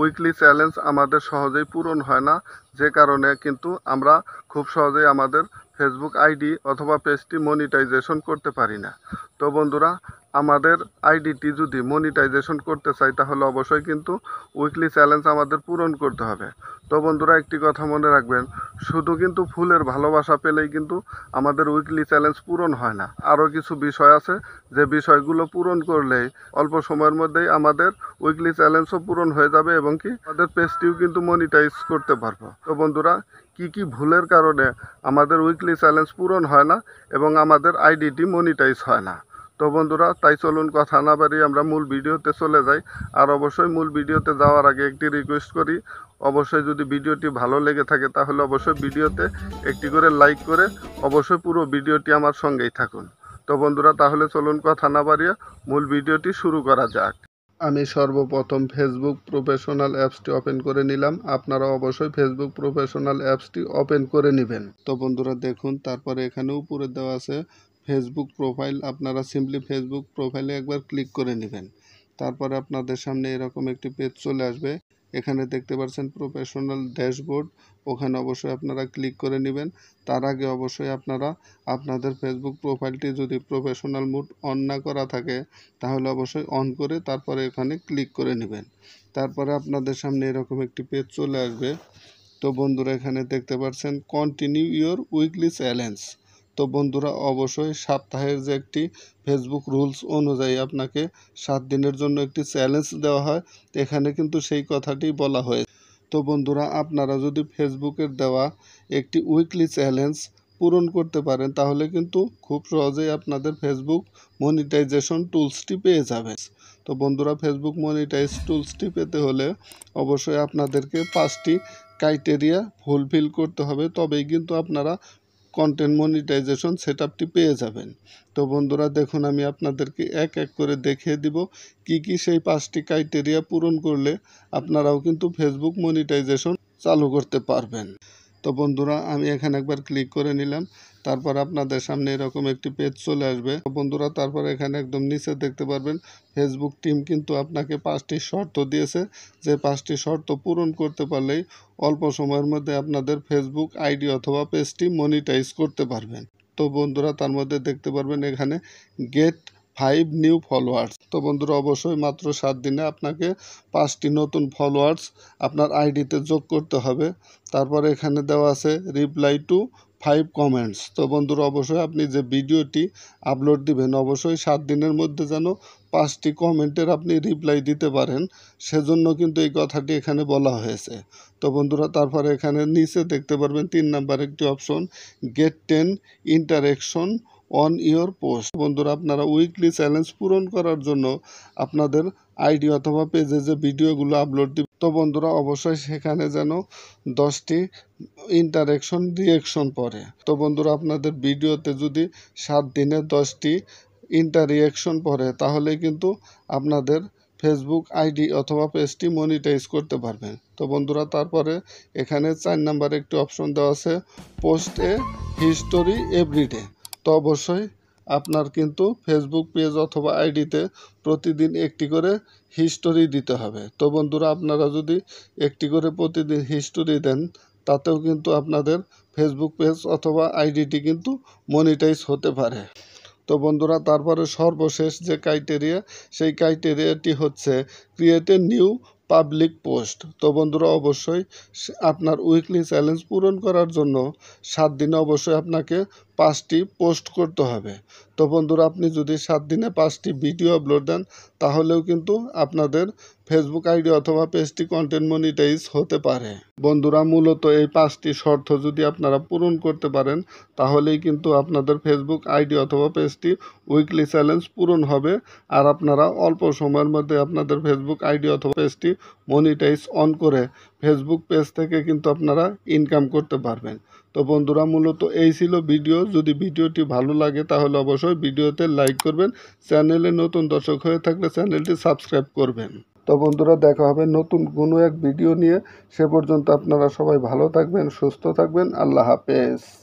Weekly challenge আমাদের সহজেই পূরণ হয় না, যে কারণে কিন্তু আমরা খুব সহজেই আমাদের ফেসবুক আইডি অথবা পেজটি মনিটাইজেশন করতে পারি না। তো বন্ধুরা, আমাদের আইডিটি যদি মনিটাইজেশন করতে চাই তাহলে অবশ্যই কিন্তু উইকলি চ্যালেঞ্জ আমাদের পূরণ করতে হবে। তো বন্ধুরা, একটি কথা মনে রাখবেন, শুধু কিন্তু ফুলের ভালোবাসা পেলেই কিন্তু আমাদের উইকলি চ্যালেঞ্জ পূরণ হয় না। আরও কিছু বিষয় আছে, যে বিষয়গুলো পূরণ করলেই অল্প সময়ের মধ্যেই আমাদের উইকলি চ্যালেঞ্জও পূরণ হয়ে যাবে এবং কি আমাদের পেজটিও কিন্তু মনিটাইজ করতে পারবো। তো বন্ধুরা, কি কি ভুলের কারণে আমাদের উইকলি চ্যালেঞ্জ পূরণ হয় না এবং আমাদের আইডিটি মনিটাইজ হয় না। তো বন্ধুরা, তাই চলুন কথা না বাড়িয়ে আমরা মূল ভিডিওতে চলে যাই। আর অবশ্যই মূল ভিডিওতে যাওয়ার আগে একটি রিকোয়েস্ট করি, অবশ্যই যদি ভিডিওটি ভালো লেগে থাকে তাহলে অবশ্যই ভিডিওতে একটি করে লাইক করে অবশ্যই পুরো ভিডিওটি আমার সঙ্গেই থাকুন। তো বন্ধুরা, তাহলে চলুন কথা না বাড়িয়ে মূল ভিডিওটি শুরু করা যাক। আমি সর্বপ্রথম ফেসবুক প্রফেশনাল অ্যাপসটি ওপেন করে নিলাম। আপনারা অবশ্যই ফেসবুক প্রফেশনাল অ্যাপসটি ওপেন করে নেবেন। তো বন্ধুরা দেখুন, তারপরে এখানে উপরে দেওয়া আছে ফেসবুক প্রোফাইল। আপনারা সিম্পলি ফেসবুক প্রোফাইলে একবার ক্লিক করে নেবেন। তারপরে আপনাদের সামনে এরকম একটি পেজ চলে আসবে। এখানে দেখতে পাচ্ছেন প্রফেশনাল ড্যাশবোর্ড, ওখানে অবশ্যই আপনারা ক্লিক করে নেবেন। তার আগে অবশ্যই আপনারা আপনাদের ফেসবুক প্রোফাইলটি যদি প্রফেশনাল মোড অন না করা থাকে তাহলে অবশ্যই অন করে তারপরে এখানে ক্লিক করে নেবেন। তারপরে আপনাদের সামনে এরকম একটি পেজ চলে আসবে। তো বন্ধুরা, এখানে দেখতে পাচ্ছেন কন্টিনিউ ইওর উইকলি চ্যালেঞ্জ। তো বন্ধুরা, অবশ্যই সপ্তাহের যে একটি ফেসবুক রুলস অনুযায়ী আপনাকে 7 দিনের জন্য একটি চ্যালেঞ্জ দেওয়া হয়, এখানে কিন্তু সেই কথাটি বলা হয়েছে। তো বন্ধুরা, আপনারা যদি ফেসবুকের দেওয়া একটি উইকলি চ্যালেঞ্জ পূরণ করতে পারেন তাহলে কিন্তু খুব সহজেই আপনাদের ফেসবুক মনিটাইজেশন টুলসটি পেয়ে যাবেন। তো বন্ধুরা, ফেসবুক মনিটাইজ টুলসটি পেতে হলে অবশ্যই আপনাদেরকে 5টি ক্রাইটেরিয়া ফুলফিল করতে হবে, তবেই কিন্তু আপনারা কন্টেন্ট মনিটাইজেশন সেটআপটি পেয়ে যাবেন। তো বন্ধুরা দেখুন, আমি আপনাদেরকে এক এক করে দেখিয়ে দিব কি কি সেই 5টি ক্রাইটেরিয়া পূরণ করলে আপনারাও কিন্তু ফেসবুক মনিটাইজেশন চালু করতে পারবেন। তো বন্ধুরা, আমি এখানে একবার ক্লিক করে নিলাম। তারপর আপনাদের সামনে এরকম একটি পেজ চলে আসবে। তো বন্ধুরা, তারপর এখানে একদম নিচে দেখতে পারবেন ফেসবুক টিম কিন্তু আপনাকে 5টি শর্ত দিয়েছে, যে 5টি শর্ত পূরণ করতে পারলেই অল্প সময়ের মধ্যে আপনাদের ফেসবুক আইডি অথবা পেজটি মনিটাইজ করতে পারবেন। তো বন্ধুরা, তার মধ্যে দেখতে পারবেন এখানে গেট 5 নিউ ফলোয়ার্স। তো বন্ধুরা, অবশ্যই মাত্র 7 দিনে আপনাকে 5টি নতুন ফলোয়ার্স আপনার আইডিতে যোগ করতে হবে। তারপরে এখানে দেওয়া আছে রিপ্লাই টু 5 কমেন্টস। তো বন্ধুরা, অবশ্যই আপনি যে ভিডিওটি আপলোড দিবেন অবশ্যই 7 দিনের মধ্যে যেন 5টি কমেন্টের আপনি রিপ্লাই দিতে পারেন, সেজন্য কিন্তু এই কথাটি এখানে বলা হয়েছে। তো বন্ধুরা, তারপরে এখানে নিচে দেখতে পারবেন 3 নাম্বার একটি option, get 10 interaction on your post. বন্ধুরা, আপনারা উইকলি চ্যালেঞ্জ পূরণ করার জন্য আপনাদের আইডি অথবা পেজে যে ভিডিওগুলো আপলোড দিবেন, তো বন্ধুরা অবশ্যই সেখানে যেন 10টি ইন্টারেকশন রিয়েকশন পড়ে। তো বন্ধুরা, আপনাদের ভিডিওতে যদি 7 দিনে 10টি ইন্টারিয়েকশন পড়ে তাহলে কিন্তু আপনাদের ফেসবুক আইডি অথবা পেজটি মনিটাইজ করতে পারবেন। তো বন্ধুরা, তারপরে এখানে 4 নাম্বার একটি অপশন দেওয়া আছে, পোস্ট এ হিস্টোরি এভরিডে। তো অবশ্যই আপনার কিন্তু ফেসবুক পেজ অথবা আইডিতে প্রতিদিন একটি করে হিস্টোরি দিতে হবে। তো বন্ধুরা, আপনারা যদি একটি করে প্রতিদিন হিস্টোরি দেন তাতেও কিন্তু আপনাদের ফেসবুক পেজ অথবা আইডিটি কিন্তু মনিটাইজ হতে পারে। তো বন্ধুরা, তারপরে সর্বশেষ যে ক্রাইটেরিয়া, সেই ক্রাইটেরিয়াটি হচ্ছে create a new public post. তো বন্ধুরা, অবশ্যই আপনার উইকলি চ্যালেঞ্জ পূরণ করার জন্য 7 দিনে অবশ্যই আপনাকে 5টি পোস্ট করতে হবে। তো বন্ধুরা, আপনি যদি 7 দিনে 5টি ভিডিও আপলোড দেন তাহলেও কিন্তু আপনাদের ফেসবুক আইডি অথবা পেজটি কন্টেন্ট মনিটাইজ হতে পারে। বন্ধুরা, মূলত এই 5টি শর্ত যদি আপনারা পূরণ করতে পারেন তাহলেই কিন্তু আপনাদের ফেসবুক আইডি অথবা পেজটি উইকলি চ্যালেঞ্জ পূরণ হবে, আর আপনারা অল্প সময়ের মধ্যে আপনাদের ফেসবুক আইডি অথবা পেজটি মনিটাইজ অন করে ফেসবুক পেজ থেকে কিন্তু আপনারা ইনকাম করতে পারবেন। তো বন্ধুরা, মূলত এই ছিল ভিডিও। যদি ভিডিওটি ভালো লাগে তাহলে অবশ্যই ভিডিওতে লাইক করবেন, চ্যানেলে নতুন দর্শক হয়ে থাকলে চ্যানেলটি সাবস্ক্রাইব করবেন। তো বন্ধুরা, দেখা হবে নতুন কোনো এক ভিডিও নিয়ে। সে পর্যন্ত আপনারা সবাই ভালো থাকবেন, সুস্থ থাকবেন। আল্লাহ হাফেজ।